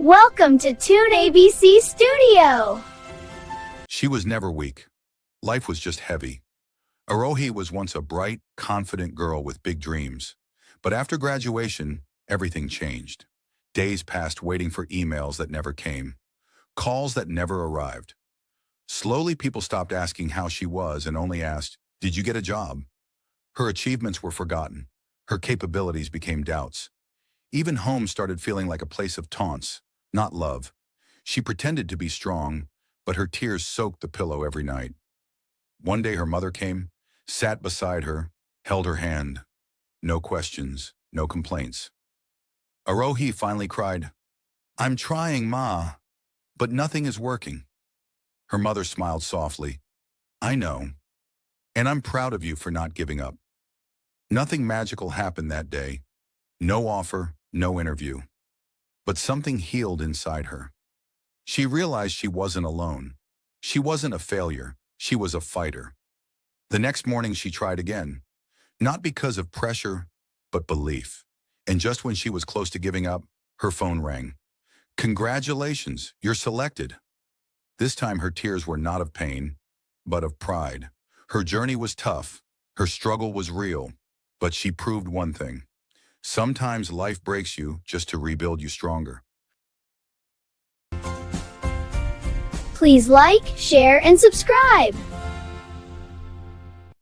Welcome to ToonABCStudio. She was never weak. Life was just heavy. Aarohi was once a bright, confident girl with big dreams. But after graduation, everything changed. Days passed waiting for emails that never came, calls that never arrived. Slowly, people stopped asking how she was and only asked, "Did you get a job?" Her achievements were forgotten. Her capabilities became doubts. Even home started feeling like a place of taunts, not love. She pretended to be strong, but her tears soaked the pillow every night. One day her mother came, sat beside her, held her hand. No questions, no complaints. Aarohi finally cried, "I'm trying, Ma, but nothing is working." Her mother smiled softly. "I know, and I'm proud of you for not giving up." Nothing magical happened that day. No offer, no interview. But something healed inside her. She realized she wasn't alone. She wasn't a failure. She was a fighter. The next morning she tried again, not because of pressure, but belief. And just when she was close to giving up, her phone rang. "Congratulations, you're selected." This time her tears were not of pain, but of pride. Her journey was tough. Her struggle was real. But she proved one thing. Sometimes life breaks you just to rebuild you stronger. Please like, share, and subscribe.